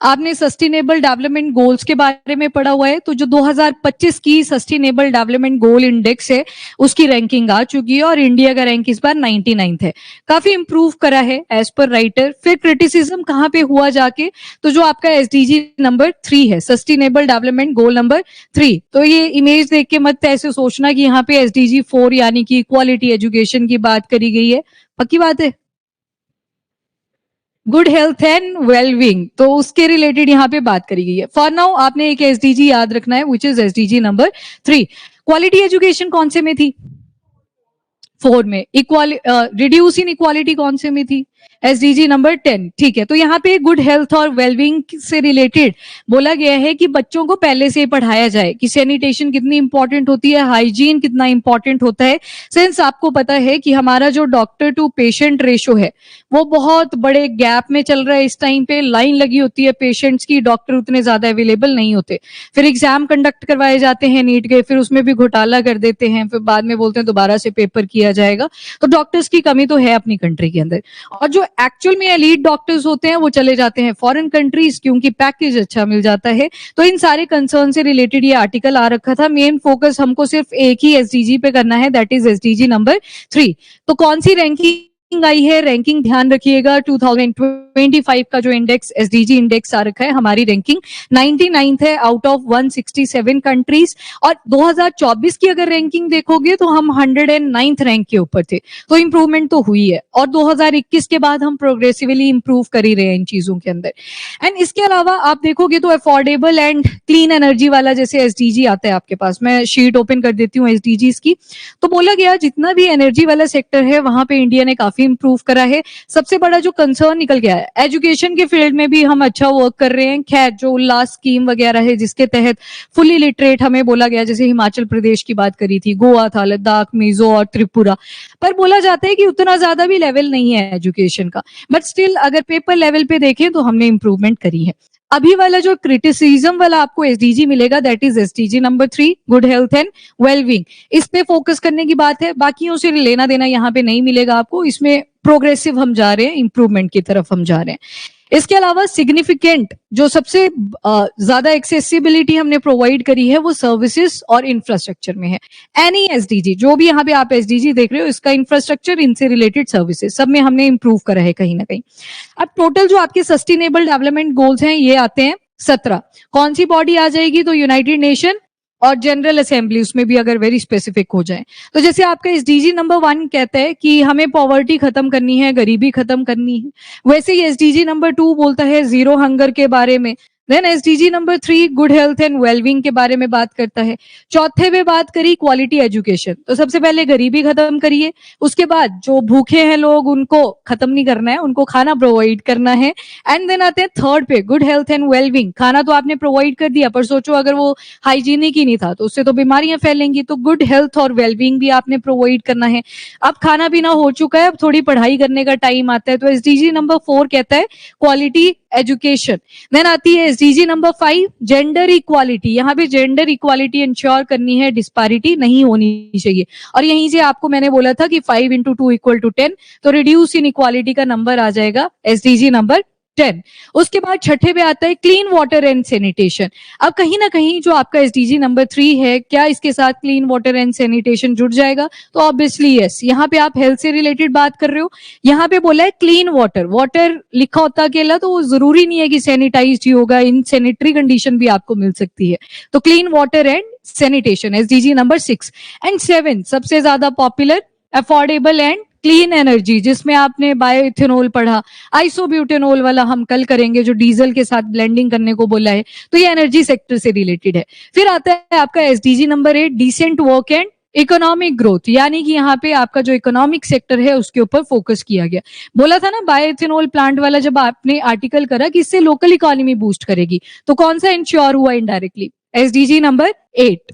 आपने sustainable development goals के बारे में पढ़ा हुआ है, तो जो 2025 की सस्टेनेबल डेवलपमेंट गोल इंडेक्स है उसकी रैंकिंग आ चुकी है और इंडिया का रैंक इस बार 99th है। काफी इंप्रूव करा है एज पर राइटर। फिर क्रिटिसिज्म कहाँ पे हुआ जाके, तो जो आपका एसडीजी नंबर 3 है, सस्टेनेबल डेवलपमेंट गोल नंबर 3, तो ये इमेज देख के मत ऐसे सोचना कि यहाँ पे एसडीजी 4 यानी कि क्वालिटी एजुकेशन की बात करी गई है। पक्की बात है? गुड हेल्थ एंड वेलबींग, तो उसके रिलेटेड यहाँ पे बात करी गई है। फॉर नाउ आपने एक एसडीजी याद रखना है, which is SDG number 3। Quality education कौन से में थी? 4 में। रिड्यूस इन इक्वालिटी कौन से में थी? SDG number 10। ठीक है, तो यहाँ पे गुड हेल्थ और वेलबींग से रिलेटेड बोला गया है कि बच्चों को पहले से पढ़ाया जाए कि सैनिटेशन कितनी इंपॉर्टेंट होती है, हाइजीन कितना इंपॉर्टेंट होता है। सिंस आपको पता है कि हमारा जो डॉक्टर टू पेशेंट रेशो है वो बहुत बड़े गैप में चल रहा है इस टाइम पे, लाइन लगी होती है पेशेंट्स की, डॉक्टर उतने ज्यादा अवेलेबल नहीं होते। फिर एग्जाम कंडक्ट करवाए जाते हैं नीट के, फिर उसमें भी घोटाला कर देते हैं, फिर बाद में बोलते हैं दोबारा से पेपर किया जाएगा। तो डॉक्टर्स की कमी तो है अपनी कंट्री के अंदर, और जो एक्चुअल में एलीट डॉक्टर्स होते हैं वो चले जाते हैं फॉरेन कंट्रीज, क्योंकि पैकेज अच्छा मिल जाता है। तो इन सारे कंसर्न से रिलेटेड ये आर्टिकल आ रखा था। मेन फोकस हमको सिर्फ एक ही एसडीजी पे करना है, दैट इज एसडीजी नंबर 3। तो कौन सी रैंकिंग आई है, रैंकिंग ध्यान रखिएगा। 2025 का जो इंडेक्स एसडीजी इंडेक्स आ रखा है, हमारी रैंकिंग 99th है आउट ऑफ 167 कंट्रीज। और 2024 की अगर रैंकिंग देखोगे तो हम 109th रैंक के ऊपर थे, तो इंप्रूवमेंट तो हुई है। और 2021 के बाद हम प्रोग्रेसिवली इंप्रूव कर ही रहे हैं इन चीजों के अंदर। एंड इसके अलावा आप देखोगे तो अफोर्डेबल एंड क्लीन एनर्जी वाला जैसे एसडीजी आता है आपके पास, मैं शीट ओपन कर देती हूँ एसडीजीज की। तो बोला गया जितना भी एनर्जी वाला सेक्टर है वहां पे इंडिया ने काफी इंप्रूव करा है। सबसे बड़ा जो कंसर्न निकल गया है, एजुकेशन के फील्ड में भी हम अच्छा वर्क कर रहे हैं। खैर, जो उल्लास स्कीम वगैरह है जिसके तहत फुली लिटरेट हमें बोला गया, जैसे हिमाचल प्रदेश की बात करी थी, गोवा था, लद्दाख, मिजो और त्रिपुरा, पर बोला जाता है कि उतना ज्यादा भी लेवल नहीं है एजुकेशन का। बट स्टिल अगर पेपर लेवल पे देखें तो हमने इंप्रूवमेंट करी है। अभी वाला जो क्रिटिसिज्म वाला आपको एसडीजी मिलेगा, that is SDG number 3, good health and wellbeing. इस पे फोकस करने की बात है, बाकियों से लेना देना यहाँ पे नहीं मिलेगा आपको। इसमें प्रोग्रेसिव हम जा रहे हैं, इंप्रूवमेंट की तरफ हम जा रहे हैं। इसके अलावा सिग्निफिकेंट जो सबसे ज्यादा एक्सेसिबिलिटी हमने प्रोवाइड करी है वो सर्विसेज और इंफ्रास्ट्रक्चर में है। एनी एसडीजी, जो भी यहाँ पे आप एसडीजी देख रहे हो, इसका इंफ्रास्ट्रक्चर, इनसे रिलेटेड सर्विसेज, सब में हमने इंप्रूव करा है कहीं ना कहीं। अब टोटल जो आपके सस्टेनेबल डेवलपमेंट गोल्स हैं ये आते हैं 17। कौन सी बॉडी आ जाएगी? तो यूनाइटेड नेशन और जनरल असेंबली, उसमें भी अगर वेरी स्पेसिफिक हो जाए तो जैसे आपका एसडीजी नंबर 1 कहता है कि हमें पॉवर्टी खत्म करनी है, गरीबी खत्म करनी है, वैसे ही एसडीजी नंबर 2 बोलता है जीरो हंगर के बारे में। Then SDG number 3 good health and wellbeing के बारे में बात करता है। चौथे में बात करी क्वालिटी एजुकेशन, तो सबसे पहले गरीबी खत्म करिए, उसके बाद जो भूखे हैं लोग उनको खत्म नहीं करना है, उनको खाना प्रोवाइड करना है। एंड देन आते हैं थर्ड पे गुड हेल्थ एंड वेलबींग। खाना तो आपने प्रोवाइड कर दिया, पर सोचो अगर वो हाइजीनिक ही नहीं था तो उससे तो बीमारियां फैलेंगी, तो गुड हेल्थ और वेलबींग भी आपने प्रोवाइड करना है। अब खाना पीना हो चुका है, अब थोड़ी पढ़ाई करने का टाइम आता है, तो एसडीजी नंबर 4 कहता है क्वालिटी एजुकेशन। देन आती है एसडीजी नंबर 5 जेंडर इक्वालिटी। यहाँ पे जेंडर इक्वालिटी इंश्योर करनी है, डिस्पैरिटी नहीं होनी चाहिए। और यहीं से आपको मैंने बोला था कि 5 into 2 = 10, तो रिड्यूस इन इक्वालिटी का नंबर आ जाएगा एसडीजी नंबर 10। उसके बाद छठे पे आता है क्लीन वाटर एंड सैनिटेशन। अब कहीं ना कहीं जो आपका एसडीजी नंबर 3 है, क्या इसके साथ क्लीन वाटर एंड सैनिटेशन जुड़ जाएगा? तो ऑब्वियसली यस। यहाँ पे आप हेल्थ से रिलेटेड बात कर रहे हो, यहाँ पे बोला है क्लीन वाटर। वाटर लिखा होता अकेला तो वो जरूरी नहीं है कि सैनिटाइज्ड ही होगा, इन सैनिटरी कंडीशन भी आपको मिल सकती है। तो clean water and sanitation SDG number 6। And 7 सबसे ज्यादा popular affordable and clean energy, जिसमें आपने बायो इथेनॉल पढ़ा, आइसोब्यूटेनॉल वाला हम कल करेंगे, जो डीजल के साथ ब्लेंडिंग करने को बोला है, तो ये एनर्जी सेक्टर से रिलेटेड है। फिर आता है आपका SDG number 8 decent work and economic growth, यानी कि यहाँ पे आपका जो इकोनॉमिक सेक्टर है उसके ऊपर फोकस किया गया। बोला था ना बायो इथेनॉल प्लांट वाला, जब आपने आर्टिकल करा कि इससे लोकल इकोनॉमी बूस्ट करेगी, तो कौन सा इंश्योर हुआ indirectly? SDG number 8।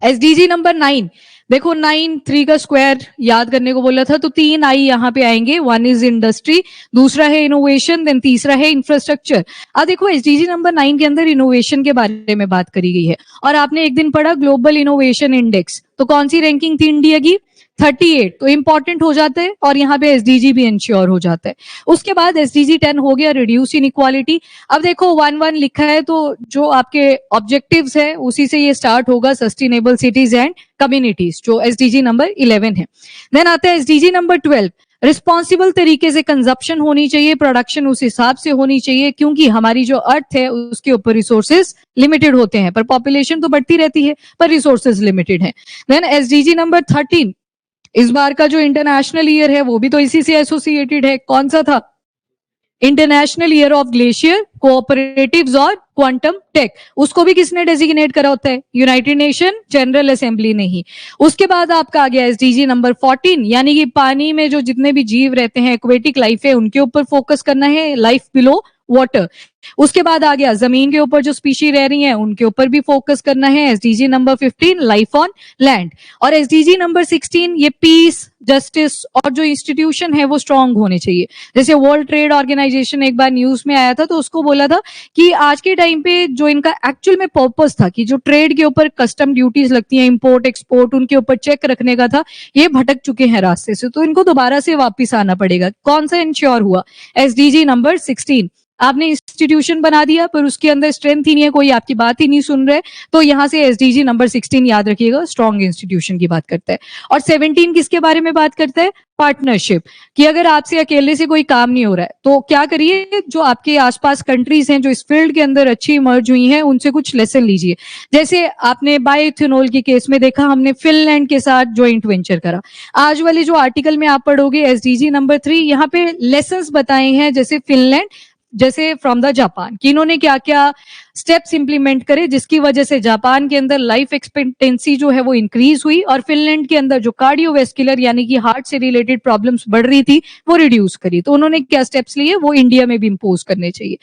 SDG number 9 देखो, 9 3 का स्क्वायर याद करने को बोला था, तो 3 आई यहाँ पे आएंगे। 1 इज इंडस्ट्री, दूसरा है इनोवेशन, देन तीसरा है इंफ्रास्ट्रक्चर। अब देखो एसडीजी नंबर 9 के अंदर इनोवेशन के बारे में बात करी गई है, और आपने एक दिन पढ़ा ग्लोबल इनोवेशन इंडेक्स, तो कौन सी रैंकिंग थी इंडिया की? 38। तो इंपॉर्टेंट हो जाता है और यहाँ पे एसडीजी भी इंश्योर हो जाता है। उसके बाद एसडीजी 10 हो गया, रिड्यूस इनइक्वालिटी। अब देखो 1-1 लिखा है तो जो आपके ऑब्जेक्टिव्स है उसी से ये स्टार्ट होगा, सस्टेनेबल सिटीज एंड कम्युनिटीज, जो एसडीजी नंबर 11 है। देन आता है एसडीजी नंबर 12, रिस्पॉन्सिबल तरीके से कंजप्शन होनी चाहिए, प्रोडक्शन उस हिसाब से होनी चाहिए, क्योंकि हमारी जो अर्थ है उसके ऊपर रिसोर्सेज लिमिटेड होते हैं, पर पॉपुलेशन तो बढ़ती रहती है पर रिसोर्सेज लिमिटेड है। देन एसडीजी नंबर 13, इस बार का जो इंटरनेशनल ईयर है वो भी तो इसी से एसोसिएटेड है। कौन सा था? International year of glacier, cooperatives और क्वांटम टेक। उसको भी किसने डेजिग्नेट करा होता है? यूनाइटेड नेशन जनरल असेंबली ने ही। उसके बाद आपका आ गया एसडीजी नंबर 14, यानी कि पानी में जो जितने भी जीव रहते हैं, एक्वेटिक लाइफ है, उनके ऊपर फोकस करना है, लाइफ बिलो वाटर। उसके बाद आ गया जमीन के ऊपर जो स्पीशी रह रही हैं उनके ऊपर भी फोकस करना है, SDG number 15, life on land. और एसडीजी नंबर 16, ये पीस, जस्टिस और जो इंस्टीट्यूशन है वो स्ट्रांग होने चाहिए। जैसे वर्ल्ड ट्रेड ऑर्गेनाइजेशन एक बार न्यूज में आया था तो उसको बोला था कि आज के टाइम पे जो इनका एक्चुअल में पर्पस था कि जो ट्रेड के ऊपर कस्टम ड्यूटीज लगती हैं, इंपोर्ट एक्सपोर्ट, उनके ऊपर चेक रखने का था, ये भटक चुके हैं रास्ते से, तो इनको दोबारा से वापिस आना पड़ेगा। कौन सा इंश्योर हुआ? SDG number 16। आपने इंस्टीट्यूशन बना दिया पर उसके अंदर स्ट्रेंथ ही नहीं है, कोई आपकी बात ही नहीं सुन रहे, तो यहां से एसडीजी नंबर 16 याद रखिएगा, स्ट्रॉन्ग इंस्टीट्यूशन की बात करता है। और 17 किसके बारे में बात करता है? पार्टनरशिप, कि अगर आपसे अकेले से कोई काम नहीं हो रहा है तो क्या करिए, जो आपके आसपास कंट्रीज हैं जो इस फील्ड के अंदर अच्छी इमर्ज हुई हैं उनसे कुछ लेसन लीजिए। जैसे आपने बायोइथेनॉल के केस में देखा, हमने फिनलैंड के साथ ज्वाइंट वेंचर करा। आज वाले जो आर्टिकल में आप पढ़ोगे एसडीजी नंबर 3, यहाँ पे लेसन्स बताए हैं, जैसे फिनलैंड, जैसे फ्रॉम द जापान, कि इन्होंने क्या क्या स्टेप्स इंप्लीमेंट करे जिसकी वजह से जापान के अंदर लाइफ एक्सपेक्टेंसी जो है वो इंक्रीज हुई और फिनलैंड के अंदर जो कार्डियोवेस्कुलर यानी कि हार्ट से रिलेटेड प्रॉब्लम्स बढ़ रही थी वो रिड्यूस करी। तो उन्होंने क्या स्टेप्स लिए वो इंडिया में भी इम्पोज करने चाहिए।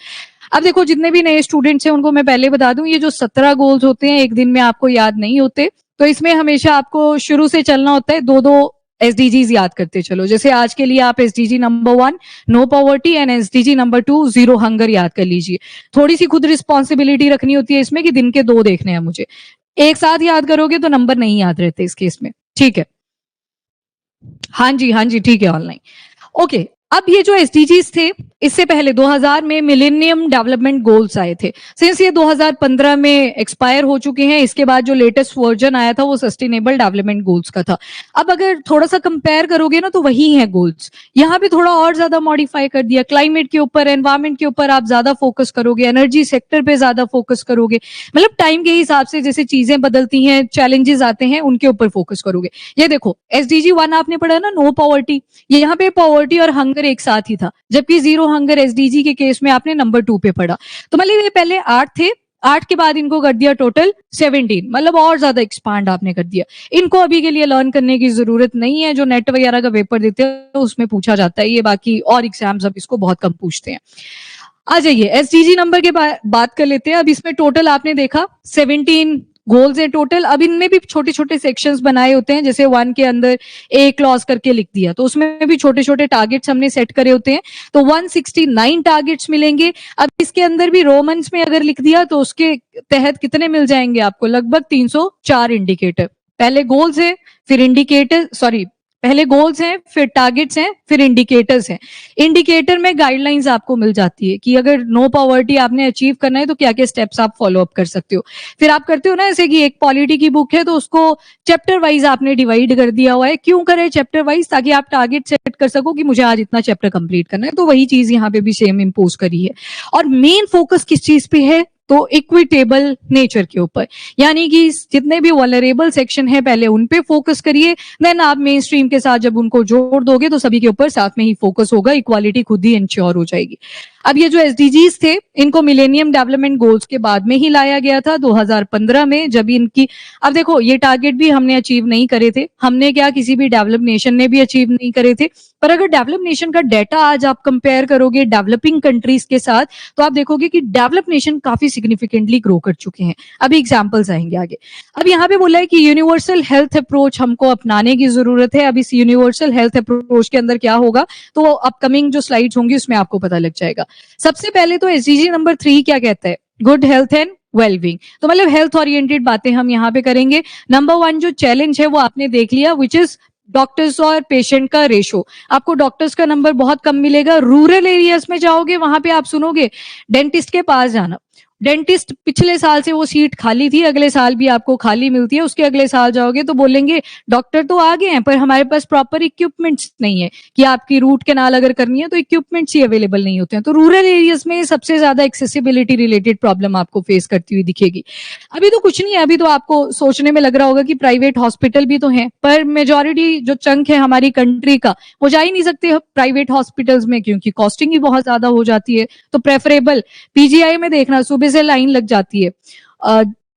अब देखो जितने भी नए स्टूडेंट्स हैं उनको मैं पहले बता दूं, ये जो 17 गोल्स होते हैं एक दिन में आपको याद नहीं होते, तो इसमें हमेशा आपको शुरू से चलना होता है, 2-2 एसडीजीज याद करते चलो। जैसे आज के लिए आप SDG number 1 no poverty and SDG number 2 zero hunger याद कर लीजिए। थोड़ी सी खुद रिस्पॉन्सिबिलिटी रखनी होती है इसमें कि दिन के 2 देखने हैं मुझे, एक साथ याद करोगे तो नंबर नहीं याद रहते इस केस में, ठीक है? हाँ जी ठीक है, ऑनलाइन ओके। अब ये जो एसडीजीज थे इससे पहले 2000 में मिलेनियम डेवलपमेंट गोल्स आए थे, सिंस ये 2015 में एक्सपायर हो चुके हैं, इसके बाद जो लेटेस्ट वर्जन आया था वो सस्टेनेबल डेवलपमेंट गोल्स का था। अब अगर थोड़ा सा कंपेयर करोगे ना तो वही है गोल्स, यहाँ पे थोड़ा और ज्यादा मॉडिफाई कर दिया, क्लाइमेट के ऊपर, एनवायरमेंट के ऊपर आप ज्यादा फोकस करोगे, एनर्जी सेक्टर पे ज्यादा फोकस करोगे, मतलब टाइम के हिसाब से जैसे चीजें बदलती हैं, चैलेंजेस आते हैं, उनके ऊपर फोकस करोगे। ये देखो एसडीजी 1 आपने पढ़ा ना, नो पॉवर्टी, यहाँ पे पॉवर्टी और हंगर एक साथ ही था, जबकि जीरो हंगर एसडीजी के केस में आपने नंबर 2 पे पढ़ा। तो मतलब ये पहले 8 थे, 8 के बाद इनको कर दिया टोटल 17, मतलब और ज्यादा एक्सपांड आपने कर दिया। इनको अभी के लिए लर्न करने की जरूरत नहीं है, जो नेट वगैरह का पेपर देते हैं तो उसमें पूछा जाता है ये, बाकी और एग्जाम्स अब इसको बहुत कम पूछते हैं। आ जाइए एसडीजी नंबर के बात कर लेते हैं। अब इसमें टोटल आपने देखा 17 गोल्स है टोटल। अब इनमें भी छोटे छोटे सेक्शंस बनाए होते हैं, जैसे 1 के अंदर ए क्लॉज करके लिख दिया तो उसमें भी छोटे छोटे टारगेट्स हमने सेट करे होते हैं, तो 169 टारगेट्स मिलेंगे। अब इसके अंदर भी रोमन्स में अगर लिख दिया तो उसके तहत कितने मिल जाएंगे आपको? लगभग 304 इंडिकेटर। पहले गोल्स है, फिर इंडिकेटर, सॉरी पहले गोल्स हैं, फिर टारगेट्स हैं, फिर इंडिकेटर्स हैं। इंडिकेटर में गाइडलाइंस आपको मिल जाती है कि अगर नो पॉवर्टी आपने अचीव करना है तो क्या क्या स्टेप्स आप फॉलो अप कर सकते हो। फिर आप करते हो ना ऐसे कि एक पॉलिटी की बुक है तो उसको चैप्टर वाइज आपने डिवाइड कर दिया हुआ है। क्यों करे चैप्टर वाइज? ताकि आप टारगेट सेट कर सको कि मुझे आज इतना चैप्टर कंप्लीट करना है। तो वही चीज यहाँ पे भी सेम इम्पोज करी है। और मेन फोकस किस चीज पे है? तो इक्विटेबल नेचर के ऊपर, यानी कि जितने भी वल्नरेबल सेक्शन है पहले उन पे फोकस करिए, देन आप मेन स्ट्रीम के साथ जब उनको जोड़ दोगे तो सभी के ऊपर साथ में ही फोकस होगा, इक्वालिटी खुद ही इंश्योर हो जाएगी। अब ये जो एसडीजीज थे इनको मिलेनियम डेवलपमेंट गोल्स के बाद में ही लाया गया था 2015 में, जब इनकी, अब देखो ये टारगेट भी हमने अचीव नहीं करे थे, हमने क्या किसी भी डेवलप नेशन ने भी अचीव नहीं करे थे। पर अगर डेवलप नेशन का डेटा आज आप कंपेयर करोगे डेवलपिंग कंट्रीज के साथ तो आप देखोगे कि डेवलप नेशन काफी सिग्निफिकेंटली ग्रो कर चुके हैं। अभी एग्जांपल्स आएंगे आगे। अब यहाँ पे बोला है कि यूनिवर्सल हेल्थ अप्रोच हमको अपनाने की जरूरत है। अब इस यूनिवर्सल हेल्थ अप्रोच के अंदर क्या होगा तो अपकमिंग जो स्लाइड्स होंगी उसमें आपको पता लग जाएगा। सबसे पहले तो एसडीजी नंबर 3 क्या कहता है? Good health and wellbeing. तो मतलब हेल्थ ओरिएंटेड बातें हम यहाँ पे करेंगे। नंबर 1 जो चैलेंज है वो आपने देख लिया, विच इज डॉक्टर्स और पेशेंट का रेशो। आपको डॉक्टर्स का नंबर बहुत कम मिलेगा। रूरल एरियाज में जाओगे, वहां पे आप सुनोगे डेंटिस्ट के पास जाना, डेंटिस्ट पिछले साल से वो सीट खाली थी, अगले साल भी आपको खाली मिलती है, उसके अगले साल जाओगे तो बोलेंगे डॉक्टर तो आ गए हैं पर हमारे पास प्रॉपर इक्विपमेंट्स नहीं है, कि आपकी रूट कैनाल अगर करनी है तो इक्विपमेंट्स ही अवेलेबल नहीं होते हैं। तो रूरल एरियाज में सबसे ज्यादा एक्सेसिबिलिटी रिलेटेड प्रॉब्लम आपको फेस करती हुई दिखेगी। अभी तो कुछ नहीं है, अभी तो आपको सोचने में लग रहा होगा कि प्राइवेट हॉस्पिटल भी तो है, पर मेजोरिटी जो चंक है हमारी कंट्री का वो जा ही नहीं सकते प्राइवेट हॉस्पिटल्स में, क्योंकि कॉस्टिंग ही बहुत ज्यादा हो जाती है। तो प्रेफरेबल पीजीआई में देखना, सुबह से लाइन लग जाती है,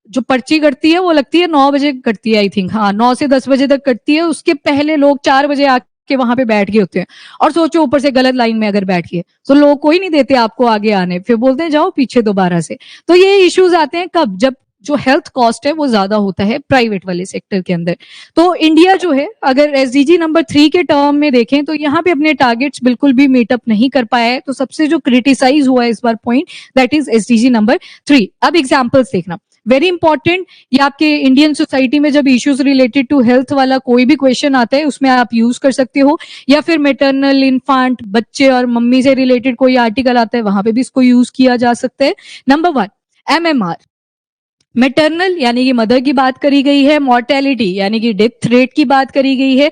जो पर्ची कटती है वो लगती है 9 बजे कटती है, आई थिंक, हाँ 9 से 10 बजे तक कटती है। उसके पहले लोग 4 बजे आके वहां पे बैठ गए होते हैं, और सोचो ऊपर से गलत लाइन में अगर बैठ गए तो लोग कोई नहीं देते आपको आगे आने, फिर बोलते हैं जाओ पीछे दोबारा से। तो ये इश्यूज आते हैं कब, जब जो हेल्थ कॉस्ट है वो ज्यादा होता है प्राइवेट वाले सेक्टर के अंदर। तो इंडिया जो है अगर एसडीजी नंबर 3 के टर्म में देखें तो यहाँ पे अपने टारगेट्स बिल्कुल भी मीटअप नहीं कर पाया है। तो सबसे जो क्रिटिसाइज हुआ है इस बार point, that is SDG number 3। अब एग्जाम्पल्स देखना, वेरी इंपॉर्टेंट, ये आपके इंडियन सोसाइटी में जब इश्यूज रिलेटेड टू हेल्थ वाला कोई भी क्वेश्चन आता है उसमें आप यूज कर सकते हो, या फिर मेटर्नल इन्फांट बच्चे और मम्मी से रिलेटेड कोई आर्टिकल आता है वहां पे भी इसको यूज किया जा सकता है। नंबर 1 एमएमआर, मेटर्नल यानी कि मदर की बात करी गई है, मॉर्टेलिटी यानी कि डेथ रेट की बात करी गई है,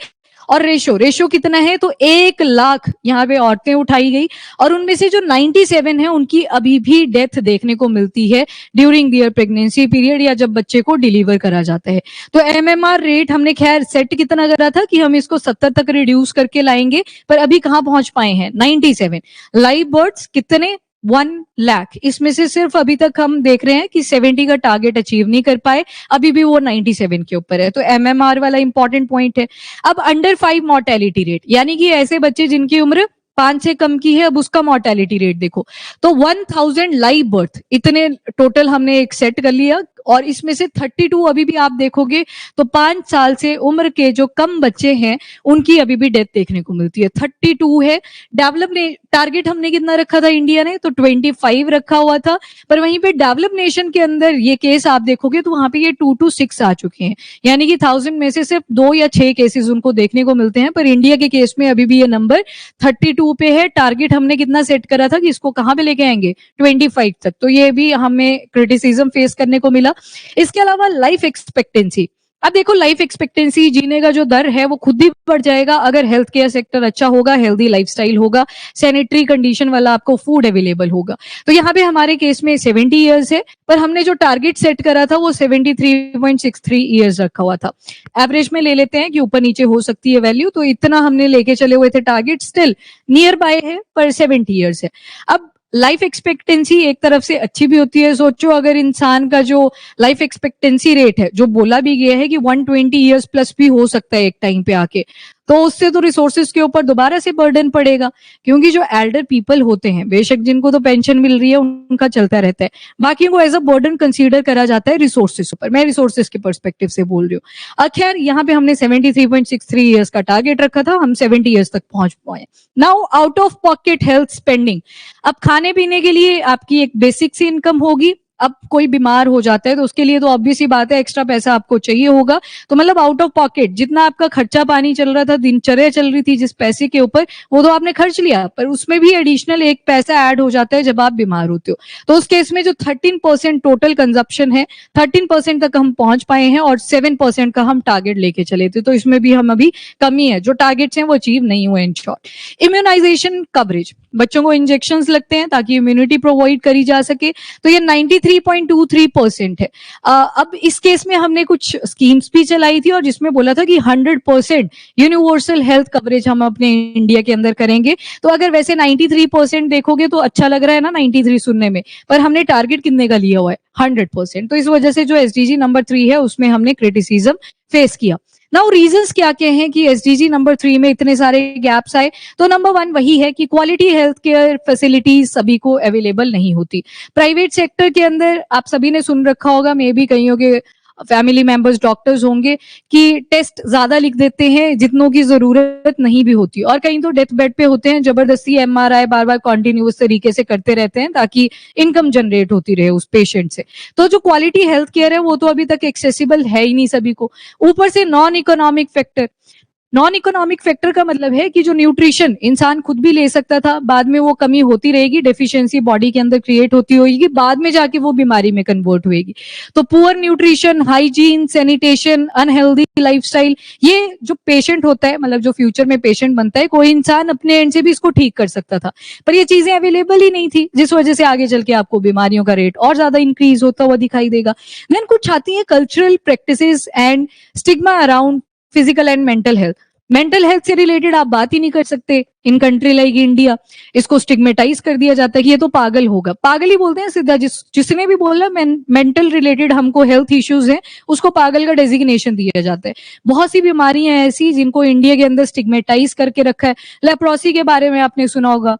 और रेशो कितना है तो 1 लाख यहाँ पे औरतें उठाई गई, और उनमें से जो 97 है उनकी अभी भी डेथ देखने को मिलती है ड्यूरिंग दियर प्रेगनेंसी पीरियड, या जब बच्चे को डिलीवर करा जाता है। तो एमएमआर रेट हमने खैर सेट कितना करा था कि हम इसको 70 तक रिड्यूस करके लाएंगे, पर अभी कहाँ पहुंच पाए हैं 97। लाइव बर्ड्स कितने 1 लाख, इसमें से सिर्फ अभी तक हम देख रहे हैं कि 70 का टारगेट अचीव नहीं कर पाए, अभी भी वो 97 के ऊपर है। तो एमएमआर वाला इंपॉर्टेंट पॉइंट है। अब अंडर 5 मोर्टेलिटी रेट, यानी कि ऐसे बच्चे जिनकी उम्र 5 से कम की है, अब उसका मोर्टेलिटी रेट देखो तो 1000 लाइव बर्थ इतने टोटल हमने एक सेट कर लिया, और इसमें से 32 अभी भी आप देखोगे तो 5 साल से उम्र के जो कम बच्चे हैं उनकी अभी भी डेथ देखने को मिलती है, 32 है। डेवलप ने टारगेट हमने कितना रखा था इंडिया ने, तो 25 रखा हुआ था, पर वहीं पे डेवलप नेशन के अंदर ये केस आप देखोगे तो वहां पे ये 2 to 6 आ चुके हैं, यानी कि 1000 में से सिर्फ 2 या 6 केसेस उनको देखने को मिलते हैं। पर इंडिया के केस में अभी भी ये नंबर 32 पे है। टारगेट हमने कितना सेट करा था कि इसको कहां पे लेके आएंगे 25 तक, तो ये भी हमें क्रिटिसिज्म फेस करने को मिला। इसके अलावा लाइफ एक्सपेक्टेंसी, अब देखो लाइफ एक्सपेक्टेंसी जीने का जो दर है वो खुद ही बढ़ जाएगा अगर हेल्थ केयर सेक्टर अच्छा होगा, हेल्दी लाइफस्टाइल होगा, सैनिटरी कंडीशन वाला आपको फूड अवेलेबल होगा। तो यहाँ पे हमारे केस में 70 इयर्स है, पर हमने जो टारगेट सेट करा था वो 73.63 इयर्स रखा हुआ था। एवरेज में ले लेते हैं कि ऊपर नीचे हो सकती है वैल्यू, तो इतना हमने लेके चले हुए थे टारगेट, स्टिल नियर बाय है पर 70 इयर्स है। अब लाइफ एक्सपेक्टेंसी एक तरफ से अच्छी भी होती है, सोचो अगर इंसान का जो लाइफ एक्सपेक्टेंसी रेट है, जो बोला भी गया है कि 120 इयर्स प्लस भी हो सकता है एक टाइम पे आके, तो उससे तो रिसोर्सेज के ऊपर दोबारा से बर्डन पड़ेगा, क्योंकि जो एल्डर पीपल होते हैं, बेशक जिनको तो पेंशन मिल रही है उनका चलता रहता है, बाकी को एज अ बर्डन कंसीडर करा जाता है रिसोर्सेज पर। मैं रिसोर्सेज के पर्सपेक्टिव से बोल रही हूँ। खैर यहाँ पे हमने 73.63 इयर्स का टारगेट रखा था, हम 70 इयर्स तक पहुंच पाए। Now out of pocket health spending, अब खाने पीने के लिए आपकी एक बेसिक सी इनकम होगी, अब कोई बीमार हो जाता है तो उसके लिए तो ऑब्वियस ही बात है एक्स्ट्रा पैसा आपको चाहिए होगा, तो मतलब आउट ऑफ पॉकेट जितना आपका खर्चा पानी चल रहा था, दिनचर्या चल रही थी जिस पैसे के ऊपर, वो तो आपने खर्च लिया, पर उसमें भी एडिशनल एक पैसा ऐड हो जाता है जब आप बीमार होते हो। तो उस केस में जो 13% टोटल कंजप्शन है, 13% तक हम पहुंच पाए हैं, और 7% का हम टारगेट लेके चले थे, तो इसमें भी हम अभी कमी है, जो टारगेट्स हैं वो अचीव नहीं हुए। इन शॉर्ट, इम्यूनाइजेशन कवरेज, बच्चों को इंजेक्शंस लगते हैं ताकि इम्यूनिटी प्रोवाइड करी जा सके, तो ये 93.23% है। अब इस केस में हमने कुछ स्कीम्स भी चलाई थी और जिसमें बोला था कि 100% यूनिवर्सल हेल्थ कवरेज हम अपने इंडिया के अंदर करेंगे। तो अगर वैसे 93% देखोगे तो अच्छा लग रहा है ना 93 सुनने में, पर हमने टारगेट कितने का लिया हुआ है 100%। तो इस वजह से जो एसडीजी नंबर 3 है उसमें हमने क्रिटिसिज्म फेस किया। नाउ रीजंस क्या क्या हैं कि एसडीजी नंबर 3 में इतने सारे गैप्स आए, तो नंबर 1 वही है कि क्वालिटी हेल्थ केयर फैसिलिटीज सभी को अवेलेबल नहीं होती। प्राइवेट सेक्टर के अंदर आप सभी ने सुन रखा होगा, मे भी कहीं के फैमिली मेंबर्स डॉक्टर्स होंगे कि टेस्ट ज्यादा लिख देते हैं जितनों की जरूरत नहीं भी होती, और कहीं तो डेथ बेड पे होते हैं, जबरदस्ती एमआरआई बार बार कॉन्टिन्यूअस तरीके से करते रहते हैं ताकि इनकम जनरेट होती रहे उस पेशेंट से। तो जो क्वालिटी हेल्थ केयर है वो तो अभी तक एक्सेसिबल है ही नहीं सभी को। ऊपर से non economic factor, non economic factor का मतलब है कि जो न्यूट्रिशन इंसान खुद भी ले सकता था, बाद में वो कमी होती रहेगी, डेफिशिएंसी बॉडी के अंदर क्रिएट होती होगी, बाद में जाके वो बीमारी में कन्वर्ट होगी। तो poor nutrition, hygiene, sanitation, unhealthy lifestyle, ये जो पेशेंट होता है, मतलब जो फ्यूचर में पेशेंट बनता है, कोई इंसान अपने एंड से भी इसको ठीक कर सकता था, पर ये चीजें अवेलेबल ही नहीं थी, जिस वजह से आगे चल के आपको बीमारियों का रेट और ज्यादा इंक्रीज होता हुआ दिखाई देगा। देन कुछ आती है cultural practices and stigma around physical and mental health. Mental health से रिलेटेड आप बात ही नहीं कर सकते इन कंट्री लाइक इंडिया, इसको स्टिग्मेटाइज कर दिया जाता है कि ये तो पागल होगा। पागल ही बोलते हैं सीधा, जिसने भी बोला मेंटल रिलेटेड हमको हेल्थ इश्यूज हैं उसको पागल का डेजिग्नेशन दिया जाता है। बहुत सी बीमारियां ऐसी जिनको इंडिया के अंदर स्टिग्मेटाइज करके रखा है। लेप्रोसी के बारे में आपने सुना होगा,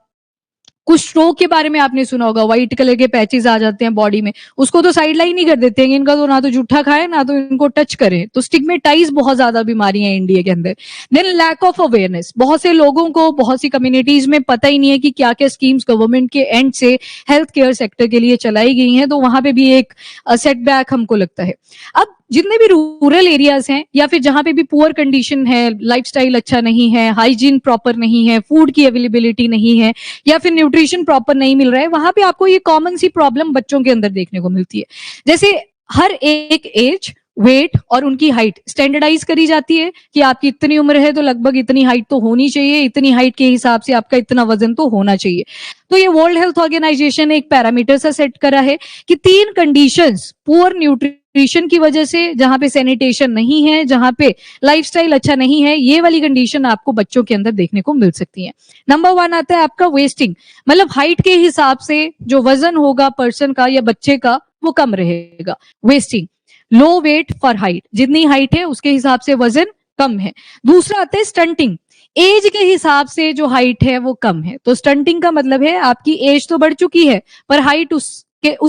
कुछ रोग के बारे में आपने सुना होगा, व्हाइट कलर के पैचेस आ जाते हैं बॉडी में, उसको तो साइड लाइन ही कर देते हैं, इनका तो ना तो जूठा खाए ना तो इनको टच करें। तो स्टिग्मेटाइज बहुत ज्यादा बीमारियां हैं इंडिया के अंदर। देन लैक ऑफ अवेयरनेस, बहुत से लोगों को, बहुत सी कम्युनिटीज में पता ही नहीं है कि क्या क्या स्कीम्स गवर्नमेंट के एंड से हेल्थ केयर सेक्टर के लिए चलाई गई हैं, तो वहां पे भी एक सेटबैक हमको लगता है। अब जितने भी रूरल एरियाज हैं या फिर जहां पे भी पुअर कंडीशन है, लाइफस्टाइल अच्छा नहीं है, हाइजीन प्रॉपर नहीं है, फूड की अवेलेबिलिटी नहीं है, या फिर न्यूट्रिशन प्रॉपर नहीं मिल रहा है, वहां पे आपको ये कॉमन सी प्रॉब्लम बच्चों के अंदर देखने को मिलती है। जैसे हर एक एज, वेट और उनकी हाइट स्टैंडर्डाइज करी जाती है कि आपकी इतनी उम्र है तो लगभग इतनी हाइट तो होनी चाहिए, इतनी हाइट के हिसाब से आपका इतना वजन तो होना चाहिए। तो ये वर्ल्ड हेल्थ ऑर्गेनाइजेशन ने एक पैरामीटर सा सेट करा है कि 3 कंडीशंस पुअर न्यूट्रिशन की वजह से, जहां पे सैनिटेशन नहीं है, जहां पे लाइफस्टाइल अच्छा नहीं है, ये वाली कंडीशन आपको बच्चों के अंदर देखने को मिल सकती है। नंबर 1 आता है आपका वेस्टिंग, मतलब हाइट के हिसाब से जो वजन होगा पर्सन का या बच्चे का वो कम रहेगा, wasting. Low weight for height, जितनी हाइट है उसके हिसाब से वजन कम है। दूसरा आता है स्टंटिंग, एज के हिसाब से जो हाइट है वो कम है। तो स्टंटिंग का मतलब है आपकी एज तो बढ़ चुकी है पर हाइट उस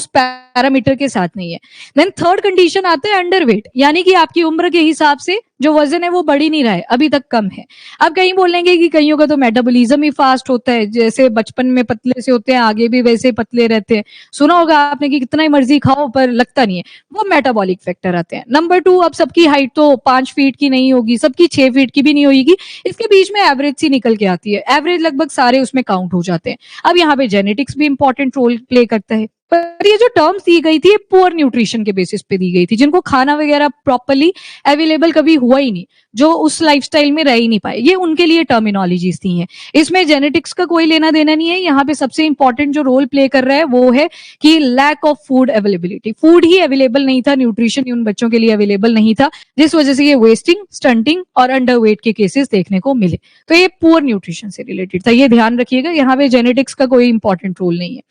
पैरामीटर के साथ नहीं है। देन थर्ड कंडीशन आता है अंडरवेट, यानी कि आपकी उम्र के हिसाब से जो वजन है वो बढ़ ही नहीं रहा है, अभी तक कम है। अब कहीं बोलेंगे कि कईयों का तो मेटाबॉलिज्म ही फास्ट होता है, जैसे बचपन में पतले से होते हैं आगे भी वैसे पतले रहते हैं। सुना होगा आपने कि कितना ही मर्जी खाओ पर लगता नहीं है, वो मेटाबॉलिक फैक्टर आते हैं। नंबर 2, अब सबकी हाइट तो 5 फीट की नहीं होगी, सबकी 6 फीट की भी नहीं होगी, इसके बीच में एवरेज सी निकल के आती है, एवरेज लगभग सारे उसमें काउंट हो जाते हैं। अब यहाँ पे जेनेटिक्स भी इंपॉर्टेंट रोल प्ले करता है। पर ये जो टर्म्स दी गई थी पुअर न्यूट्रिशन के बेसिस पे दी गई थी, जिनको खाना वगैरह प्रॉपर्ली अवेलेबल कभी हुआ ही नहीं, जो उस लाइफस्टाइल में रह ही नहीं पाए, ये उनके लिए टर्मिनोलॉजीज थी हैं। इसमें जेनेटिक्स का कोई लेना देना नहीं है। यहाँ पे सबसे इंपॉर्टेंट जो रोल प्ले कर रहा है वो है कि lack of food availability, food ही अवेलेबल नहीं था, न्यूट्रिशन उन बच्चों के लिए अवेलेबल नहीं था, जिस वजह से ये वेस्टिंग, स्टंटिंग और अंडरवेट के केसेस देखने को मिले। तो ये पुअर न्यूट्रिशन से रिलेटेड था, ये ध्यान रखिएगा, यहाँ पे जेनेटिक्स का कोई इंपॉर्टेंट रोल नहीं है।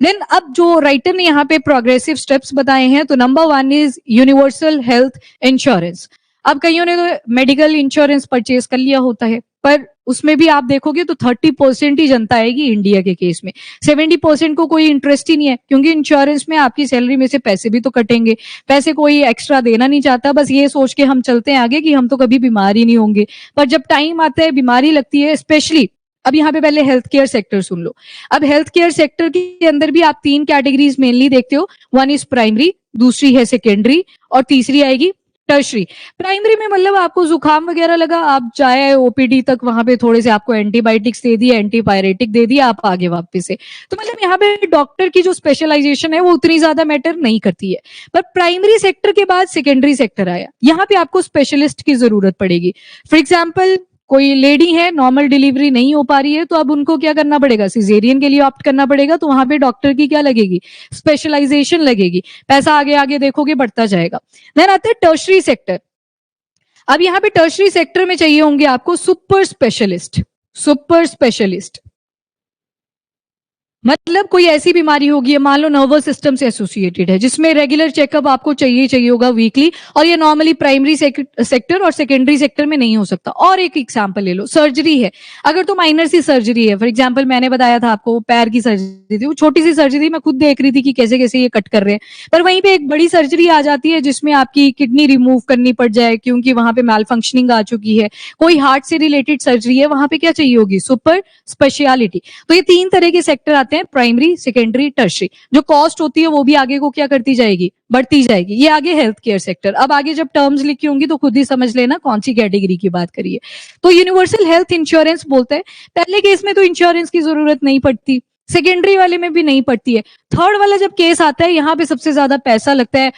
देन अब जो राइटर ने यहाँ पे प्रोग्रेसिव स्टेप्स बताए हैं, तो number 1 is universal health insurance. अब कईयों ने तो मेडिकल इंश्योरेंस परचेज कर लिया होता है, पर उसमें भी आप देखोगे तो 30% ही जनता आएगी इंडिया के केस में, 70% को कोई इंटरेस्ट ही नहीं है, क्योंकि इंश्योरेंस में आपकी सैलरी में से पैसे भी तो कटेंगे, पैसे कोई एक्स्ट्रा देना नहीं चाहता, बस ये सोच के हम चलते हैं आगे कि हम तो कभी बीमार ही नहीं होंगे। पर जब टाइम आता है, बीमारी लगती है, स्पेशली अब यहाँ पे पहले हेल्थ केयर सेक्टर सुन लो। अब हेल्थ केयर सेक्टर के अंदर भी आप 3 कैटेगरीज मेनली देखते हो, 1 इज प्राइमरी, दूसरी है सेकेंडरी और तीसरी आएगी टर्शरी। प्राइमरी में मतलब आपको जुकाम वगैरह लगा, आप जाए ओपीडी तक, वहां पे थोड़े से आपको एंटीबायोटिक्स दे दिए, एंटीपायरेटिक दे दिया, आप आगे वापस से। तो मतलब यहाँ पे डॉक्टर की जो स्पेशलाइजेशन है वो उतनी ज्यादा मैटर नहीं करती है। पर प्राइमरी सेक्टर के बाद सेकेंडरी सेक्टर आया, यहाँ पे आपको स्पेशलिस्ट की जरूरत पड़ेगी। फॉर एग्जाम्पल कोई लेडी है, नॉर्मल डिलीवरी नहीं हो पा रही है, तो अब उनको क्या करना पड़ेगा, सिजेरियन के लिए ऑप्ट करना पड़ेगा, तो वहां पे डॉक्टर की क्या लगेगी, स्पेशलाइजेशन लगेगी, पैसा आगे आगे देखोगे बढ़ता जाएगा। देन आते हैं टर्शरी सेक्टर। अब यहाँ पे टर्शरी सेक्टर में चाहिए होंगे आपको सुपर स्पेशलिस्ट, सुपर स्पेशलिस्ट मतलब कोई ऐसी बीमारी होगी है, मान लो नर्वस सिस्टम से एसोसिएटेड है, जिसमें रेगुलर चेकअप आपको चाहिए होगा वीकली, और ये नॉर्मली प्राइमरी सेक्टर और सेकेंडरी सेक्टर में नहीं हो सकता। और एक एग्जांपल ले लो, सर्जरी है, अगर तो माइनर सी सर्जरी है, फॉर एग्जांपल मैंने बताया था आपको पैर की सर्जरी थी, वो छोटी सी सर्जरी, मैं खुद देख रही थी कि कैसे कैसे ये कट कर रहे हैं, पर वहीं पे एक बड़ी सर्जरी आ जाती है जिसमें आपकी किडनी रिमूव करनी पड़ जाए क्योंकि वहां पे मैल फंक्शनिंग आ चुकी है, कोई हार्ट से रिलेटेड सर्जरी है, वहां पे क्या चाहिए होगी, सुपर स्पेशलिटी। तो ये 3 तरह के सेक्टर आते हैं, प्राइमरी, सेकेंडरी, टर्शियरी। जो कॉस्ट होती है वो भी आगे को क्या करती जाएगी, बढ़ती जाएगी। ये आगे हेल्थ केयर सेक्टर। अब आगे जब टर्म्स लिखी होंगी तो खुद ही समझ लेना कौन सी कैटेगरी की बात करिए। तो यूनिवर्सल हेल्थ इंश्योरेंस बोलते हैं, पहले केस में तो इंश्योरेंस की जरूरत नहीं पड़ती, सेकेंडरी वाले में भी नहीं पड़ती है, थर्ड वाला जब केस आता है यहाँ पे सबसे ज्यादा पैसा लगता है,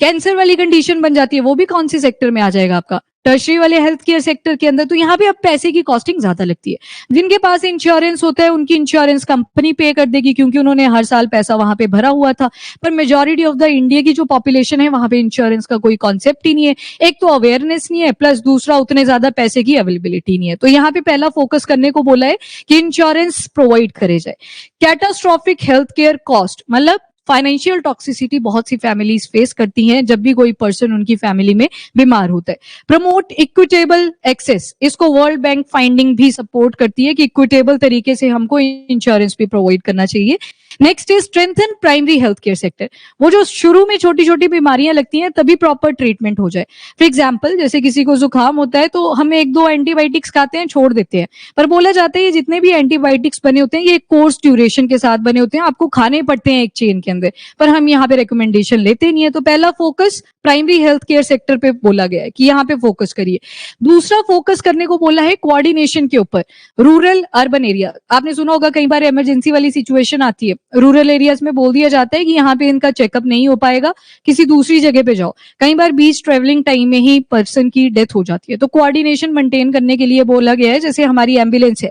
कैंसर वाली कंडीशन बन जाती है, वो भी कौन सी सेक्टर में आ जाएगा, आपका टर्शरी वाले हेल्थ केयर सेक्टर के अंदर। तो यहाँ पे अब पैसे की कॉस्टिंग ज्यादा लगती है। जिनके पास इंश्योरेंस होता है उनकी इंश्योरेंस कंपनी पे कर देगी क्योंकि उन्होंने हर साल पैसा वहां पे भरा हुआ था, पर मेजोरिटी ऑफ द इंडिया की जो पॉपुलेशन है वहां पे इंश्योरेंस का कोई कॉन्सेप्ट ही नहीं है। एक तो अवेयरनेस नहीं है, प्लस दूसरा उतने ज्यादा पैसे की अवेलेबिलिटी नहीं है। तो यहाँ पे पहला फोकस करने को बोला है कि इंश्योरेंस प्रोवाइड करे जाए। कैटास्ट्रॉफिक हेल्थ केयर कॉस्ट, मतलब फाइनेंशियल टॉक्सिसिटी बहुत सी फैमिलीज फेस करती हैं जब भी कोई पर्सन उनकी फैमिली में बीमार होता है। प्रमोट इक्विटेबल एक्सेस, इसको वर्ल्ड बैंक फाइंडिंग भी सपोर्ट करती है कि इक्विटेबल तरीके से हमको इंश्योरेंस भी प्रोवाइड करना चाहिए। Next is strengthen primary health care sector, वो जो शुरू में छोटी छोटी बीमारियां लगती हैं तभी प्रॉपर ट्रीटमेंट हो जाए। फॉर एग्जाम्पल जैसे किसी को जुकाम होता है तो हम 1-2 एंटीबायोटिक्स खाते हैं, छोड़ देते हैं, पर बोला जाता है ये जितने भी एंटीबायोटिक्स बने होते हैं ये कोर्स ड्यूरेशन के साथ बने होते हैं, आपको खाने पड़ते हैं एक चेन के अंदर, पर हम यहाँ पे रिकमेंडेशन लेते नहीं है। तो पहला focus primary health care sector पे बोला गया है कि यहाँ पे फोकस करिए। दूसरा फोकस करने को बोला है कोऑर्डिनेशन के ऊपर, रूरल अर्बन एरिया। आपने सुना होगा कई बार इमरजेंसी वाली सिचुएशन आती है, रूरल एरियाज में बोल दिया जाता है कि यहाँ पे इनका चेकअप नहीं हो पाएगा, किसी दूसरी जगह पे जाओ। कई बार बीच ट्रेवलिंग टाइम में ही पर्सन की डेथ हो जाती है, तो कोऑर्डिनेशन मेंटेन करने के लिए बोला गया है। जैसे हमारी एम्बुलेंस है,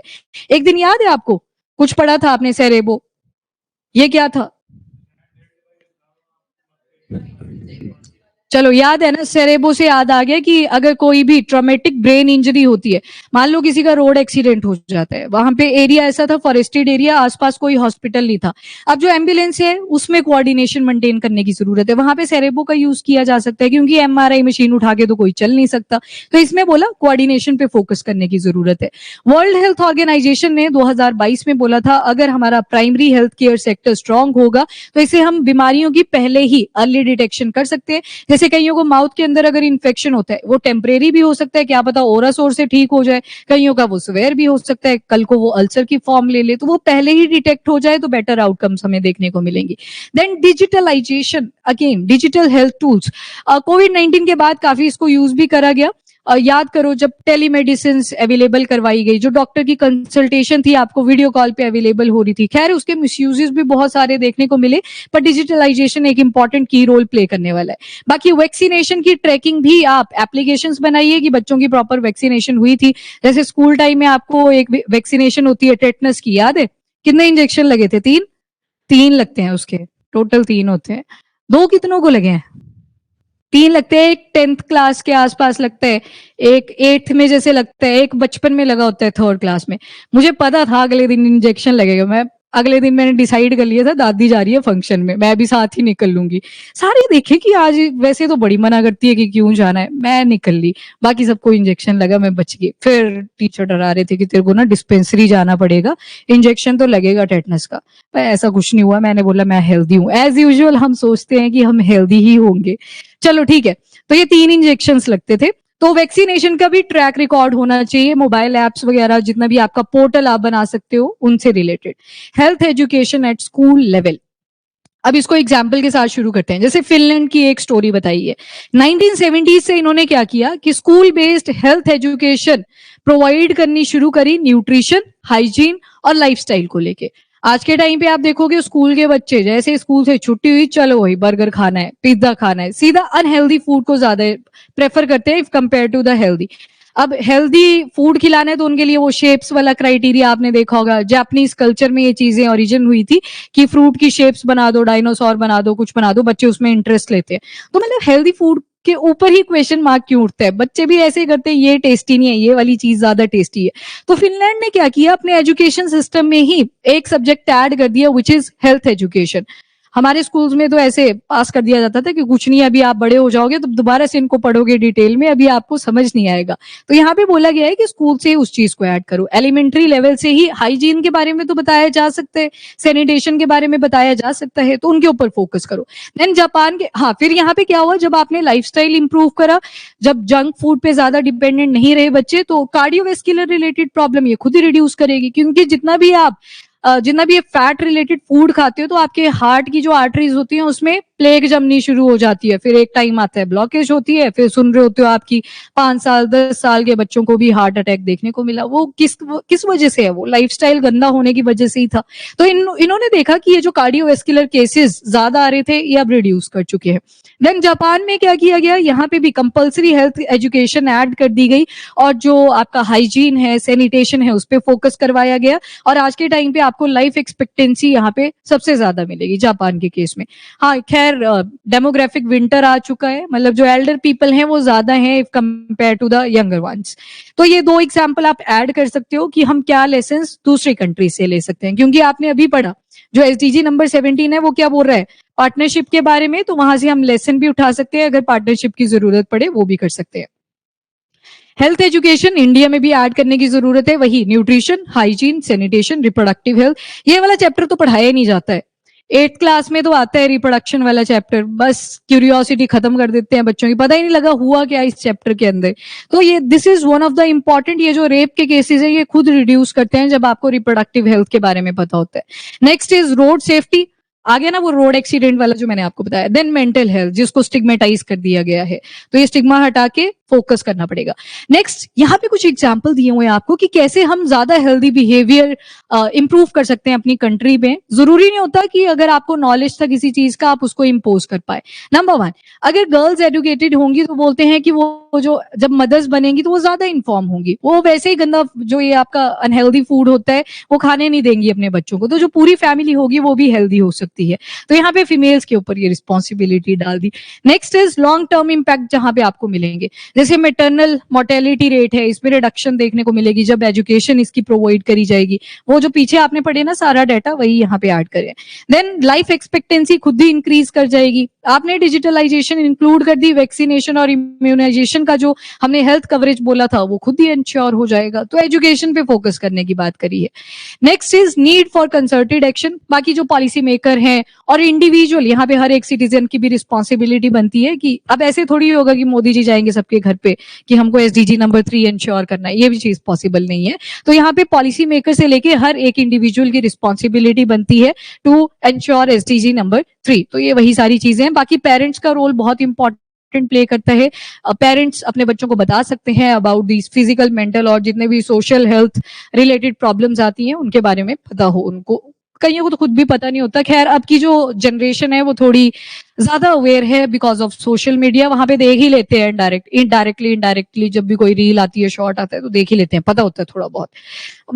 एक दिन याद है आपको कुछ पढ़ा था आपने सेरेबो, ये क्या था, चलो याद है ना, सेरेबो से याद आ गया कि अगर कोई भी ट्रॉमेटिक ब्रेन इंजरी होती है, मान लो किसी का रोड एक्सीडेंट हो जाता है, वहां पे एरिया ऐसा था फॉरेस्टेड एरिया, आसपास कोई हॉस्पिटल नहीं था, अब जो एम्बुलेंस है उसमें कोऑर्डिनेशन मेंटेन करने की जरूरत है, वहां पे सेरेबो का यूज किया जा सकता है क्योंकि एमआरआई मशीन उठा के तो कोई चल नहीं सकता। तो इसमें बोला कोऑर्डिनेशन पे फोकस करने की जरूरत है। वर्ल्ड हेल्थ ऑर्गेनाइजेशन ने 2022 में बोला था अगर हमारा primary health care sector strong होगा तो इसे हम बीमारियों की पहले ही अर्ली डिटेक्शन कर सकते हैं। जैसे कईयों को माउथ के अंदर अगर इन्फेक्शन होता है वो टेम्परेरी भी हो सकता है, क्या पता ओरासोर से ठीक हो जाए, कईयों का वो सवेयर भी हो सकता है, कल को वो अल्सर की फॉर्म ले ले, तो वो पहले ही डिटेक्ट हो जाए तो बेटर आउटकम्स हमें देखने को मिलेंगी। Then digitalization, again digital health tools, कोविड-19 के बाद काफी इसको यूज भी करा गया। याद करो जब टेलीमेडिसिन अवेलेबल करवाई गई, जो डॉक्टर की कंसल्टेशन थी आपको वीडियो कॉल पे अवेलेबल हो रही थी, खैर उसके मिसयूजेस भी बहुत सारे देखने को मिले, पर डिजिटलाइजेशन एक इंपॉर्टेंट की रोल प्ले करने वाला है। बाकी वैक्सीनेशन की ट्रैकिंग भी आप एप्लीकेशंस बनाइए कि बच्चों की प्रॉपर वैक्सीनेशन हुई थी। जैसे स्कूल टाइम में आपको एक वैक्सीनेशन होती है टेटनस की, याद है कितने इंजेक्शन लगे थे, 3 लगते हैं उसके, टोटल 3 होते हैं। 2 कितनों को लगे हैं, 3 लगते हैं, एक 10th क्लास के आसपास लगता है, एक 8th में जैसे लगता है, एक बचपन में लगा होता है 3rd क्लास में। मुझे पता था अगले दिन इंजेक्शन लगेगा, मैं अगले दिन मैंने डिसाइड कर लिया था दादी जा रही है फंक्शन में, मैं भी साथ ही निकल लूंगी। सारे देखे कि आज वैसे तो बड़ी मना करती है कि क्यों जाना है, मैं निकल ली, बाकी सबको इंजेक्शन लगा, मैं बच गई। फिर टीचर डरा रहे थे कि तेरे को ना डिस्पेंसरी जाना पड़ेगा, इंजेक्शन तो लगेगा टेटनस का, पर ऐसा कुछ नहीं हुआ। मैंने बोला मैं हेल्दी हूँ, एज यूजुअल हम सोचते हैं कि हम हेल्दी ही होंगे। चलो ठीक है, तो ये 3 इंजेक्शंस लगते थे। तो वैक्सीनेशन का भी ट्रैक रिकॉर्ड होना चाहिए, मोबाइल एप्स वगैरह जितना भी आपका पोर्टल आप बना सकते हो उनसे related. Health education at school level, अब इसको एग्जाम्पल के साथ शुरू करते हैं। जैसे फिनलैंड की एक स्टोरी बताई है, 1970 से इन्होंने क्या किया कि school based health education provide करनी शुरू करी, न्यूट्रिशन, हाइजीन और लाइफस्टाइल को लेके। आज के टाइम पे आप देखोगे स्कूल के बच्चे जैसे स्कूल से छुट्टी हुई, चलो वही बर्गर खाना है, पिज्जा खाना है, सीधा अनहेल्दी फूड को ज्यादा प्रेफर करते हैं if compare to the healthy. अब हेल्दी फूड खिलाना है तो उनके लिए वो शेप्स वाला क्राइटेरिया आपने देखा होगा, जापानीज कल्चर में ये चीजें ओरिजिन हुई थी कि फ्रूट की शेप्स बना दो, डायनासोर बना दो, कुछ बना दो, बच्चे उसमें इंटरेस्ट लेते हैं। तो मतलब हेल्दी फूड के ऊपर ही क्वेश्चन मार्क क्यों उठता है? बच्चे भी ऐसे ही करते हैं, ये टेस्टी नहीं है, ये वाली चीज ज्यादा टेस्टी है। तो फिनलैंड ने क्या किया, अपने एजुकेशन सिस्टम में ही एक सब्जेक्ट ऐड कर दिया विच इज हेल्थ एजुकेशन। हमारे स्कूल्स में तो ऐसे पास कर दिया जाता था कि कुछ नहीं, अभी आप बड़े हो जाओगे तो दोबारा से इनको पढ़ोगे डिटेल में, अभी आपको समझ नहीं आएगा। तो यहाँ पे बोला गया है कि स्कूल से उस चीज को ऐड करो, एलिमेंट्री लेवल से ही हाइजीन के बारे में तो बताया जा सकता है, सैनिटेशन के बारे में बताया जा सकता है, तो उनके ऊपर फोकस करो। देन जापान के, हाँ, फिर यहाँ पे क्या हुआ, जब आपने लाइफस्टाइल इंप्रूव करा, जब जंक फूड पे ज्यादा डिपेंडेंट नहीं रहे बच्चे, तो कार्डियोवेस्कुलर रिलेटेड प्रॉब्लम ये खुद ही रिड्यूस करेगी, क्योंकि जितना भी फैट रिलेटेड फूड खाते हो तो आपके हार्ट की जो आर्टरीज होती हैं उसमें प्लेग जमनी शुरू हो जाती है, फिर एक टाइम आता है ब्लॉकेज होती है, फिर सुन रहे होते हो आपकी 5 साल 10 साल के बच्चों को भी हार्ट अटैक देखने को मिला। वो किस वजह से है? वो लाइफस्टाइल गंदा होने की वजह से ही था। तो इन्होंने देखा कि ये जो कार्डियोवेस्कुलर केसेस ज्यादा आ रहे थे ये अब रिड्यूस कर चुके हैं। देन जापान में क्या किया गया, यहाँ पे भी कंपल्सरी हेल्थ एजुकेशन ऐड कर दी गई, और जो आपका हाइजीन है, सैनिटेशन है, उस पर फोकस करवाया गया। और आज के टाइम पे आपको लाइफ एक्सपेक्टेंसी यहाँ पे सबसे ज्यादा मिलेगी जापान के केस में। हाँ, खैर डेमोग्राफिक विंटर आ चुका है, मतलब जो एल्डर पीपल हैं वो ज्यादा हैं if compare to the younger ones. तो ये 2 एग्जाम्पल आप ऐड कर सकते हो कि हम क्या लेसन दूसरी कंट्री से ले सकते हैं, क्योंकि आपने अभी पढ़ा जो एसडीजी नंबर 17 है वो क्या बोल रहा है, पार्टनरशिप के बारे में, तो वहां से हम लेसन भी उठा सकते हैं, अगर पार्टनरशिप की जरूरत पड़े वो भी कर सकते हैं। हेल्थ एजुकेशन इंडिया में भी ऐड करने की जरूरत है, वही nutrition, hygiene, sanitation, reproductive health. ये वाला चैप्टर तो पढ़ाया नहीं जाता है, 8th क्लास में तो आता है रिप्रोडक्शन वाला चैप्टर, बस क्यूरियोसिटी खत्म कर देते हैं बच्चों की, पता ही नहीं लगा हुआ क्या इस चैप्टर के अंदर। तो ये this is one of the important, ये जो रेप के केसेस है ये खुद रिड्यूस करते हैं जब आपको रिप्रोडक्टिव हेल्थ के बारे में पता होता है। नेक्स्ट इज रोड सेफ्टी, आ गया ना वो रोड एक्सीडेंट वाला जो मैंने आपको बताया। देन मेंटल हेल्थ, जिसको स्टिग्मेटाइज कर दिया गया है, तो ये स्टिग्मा हटा के फोकस करना पड़ेगा। नेक्स्ट, यहाँ पे कुछ एग्जाम्पल दिए हुए हैं आपको कि कैसे हम ज्यादा हेल्दी बिहेवियर इंप्रूव कर सकते हैं अपनी कंट्री में। जरूरी नहीं होता कि अगर आपको नॉलेज था किसी चीज का आप उसको इम्पोज कर पाए। नंबर 1, अगर गर्ल्स एजुकेटेड होंगी तो बोलते हैं कि वो जो जब मदर्स बनेंगी तो वो ज्यादा इन्फॉर्म होंगी, वो वैसे ही गंदा जो ये आपका अनहेल्दी फूड होता है वो खाने नहीं देंगी अपने बच्चों को, तो जो पूरी फैमिली होगी वो भी हेल्दी हो सकती है। तो यहाँ पे फीमेल्स के ऊपर ये रिस्पॉन्सिबिलिटी डाल दी। Next is long term impact, जहां पे आपको मिलेंगे, जैसे मेटर्नल मोर्टेलिटी रेट है, इसमें रिडक्शन देखने को मिलेगी जब एजुकेशन इसकी प्रोवाइड करी जाएगी। वो जो पीछे आपने पढ़े ना सारा डाटा, वही यहाँ पे ऐड करें। देन लाइफ एक्सपेक्टेंसी खुद ही इंक्रीज कर जाएगी। आपने डिजिटलाइजेशन इंक्लूड कर दी, वैक्सीनेशन और इम्यूनाइजेशन का जो हमने हेल्थ कवरेज बोला था वो खुद ही इंश्योर हो जाएगा। तो एजुकेशन पे फोकस करने की बात करी है। Next is need for concerted action, बाकी जो पॉलिसी मेकर हैं और इंडिविजुअल, यहाँ पे हर एक सिटीजन की भी रिस्पॉन्सिबिलिटी बनती है कि अब ऐसे थोड़ी होगा कि मोदी जी जाएंगे सबके घर पे कि हमको एसडीजी नंबर 3 इंश्योर करना है, ये भी चीज पॉसिबल नहीं है। तो यहाँ पे पॉलिसी मेकर से लेके हर एक इंडिविजुअल की रिस्पॉन्सिबिलिटी बनती है टू इंश्योर एसडीजी नंबर 3। तो ये वही सारी चीजें हैं। बाकी पेरेंट्स का रोल बहुत इंपॉर्टेंट प्ले करता है। पेरेंट्स अपने बच्चों को बता सकते हैं अबाउट दीज फिजिकल, मेंटल और जितने भी सोशल हेल्थ रिलेटेड प्रॉब्लम्स आती हैं उनके बारे में पता हो उनको। कईयों को तो खुद भी पता नहीं होता। खैर, अब की जो जनरेशन है वो थोड़ी ज्यादा अवेयर है बिकॉज ऑफ सोशल मीडिया, वहां पे देख ही लेते हैं इनडायरेक्टली जब भी कोई रील आती है, शॉर्ट आता है तो देख ही लेते हैं, पता होता है थोड़ा बहुत।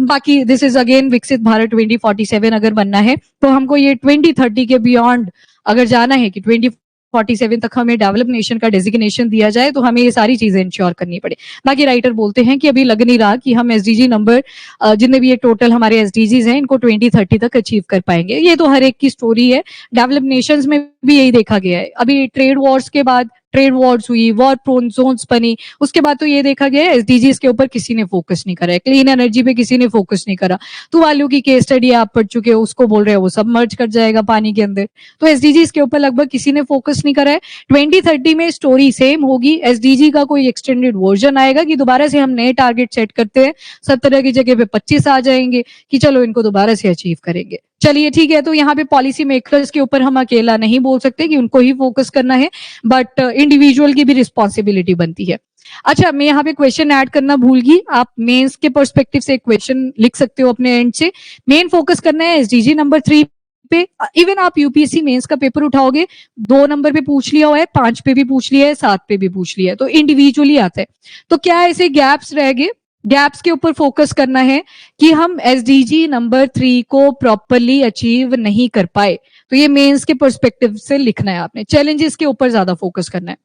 बाकी दिस इज अगेन विकसित भारत 2047 अगर बनना है तो हमको ये 2030 के बियॉन्ड अगर जाना है कि 2047 तक हमें डेवलप नेशन का डेजिग्नेशन दिया जाए तो हमें ये सारी चीजें इंश्योर करनी पड़े। बाकी राइटर बोलते हैं कि अभी लग नहीं रहा कि हम एसडीजी नंबर जितने भी ये टोटल हमारे एसडीजीज हैं इनको 2030 तक अचीव कर पाएंगे। ये तो हर एक की स्टोरी है, डेवलप नेशंस में भी यही देखा गया है। अभी ट्रेड वॉर्स के बाद ट्रेड वॉर्स हुई, वॉर प्रोन जोन्स बनी, उसके बाद तो ये देखा गया है एसडीजीज के ऊपर किसी ने फोकस नहीं करा है, क्लीन एनर्जी पे किसी ने फोकस नहीं करा। तुवालू की केस स्टडी आप पढ़ चुके हो, उसको बोल रहे हो वो सब मर्ज कर जाएगा पानी के अंदर। तो एसडीजीज के ऊपर लगभग किसी ने फोकस नहीं करा है। 2030 में स्टोरी सेम होगी, एसडीजी का कोई एक्सटेंडेड वर्जन आएगा कि दोबारा से हम नए टारगेट सेट करते हैं, 17 की जगह पे 25 आ जाएंगे कि चलो इनको दोबारा से अचीव करेंगे। चलिए ठीक है, तो यहाँ पे पॉलिसी मेकर्स के ऊपर हम अकेला नहीं बोल सकते कि उनको ही फोकस करना है, बट इंडिविजुअल की भी रिस्पॉन्सिबिलिटी बनती है। अच्छा, मैं यहाँ पे क्वेश्चन ऐड करना भूल गई, आप मेंस के पर्सपेक्टिव से एक क्वेश्चन लिख सकते हो अपने एंड से। मेन फोकस करना है एसडीजी नंबर 3 पे। इवन आप यूपीएससी मेंस का पेपर उठाओगे, 2 नंबर पे पूछ लिया हुआ है, 5 पे भी पूछ लिया है, 7 पे भी पूछ लिया है, तो इंडिविजुअली आता है। तो क्या ऐसे गैप्स रह गए, गैप्स के ऊपर फोकस करना है कि हम एसडीजी नंबर 3 को प्रॉपरली अचीव नहीं कर पाए, तो ये मेंस के पर्सपेक्टिव से लिखना है आपने। चैलेंजेस के ऊपर ज्यादा फोकस करना है।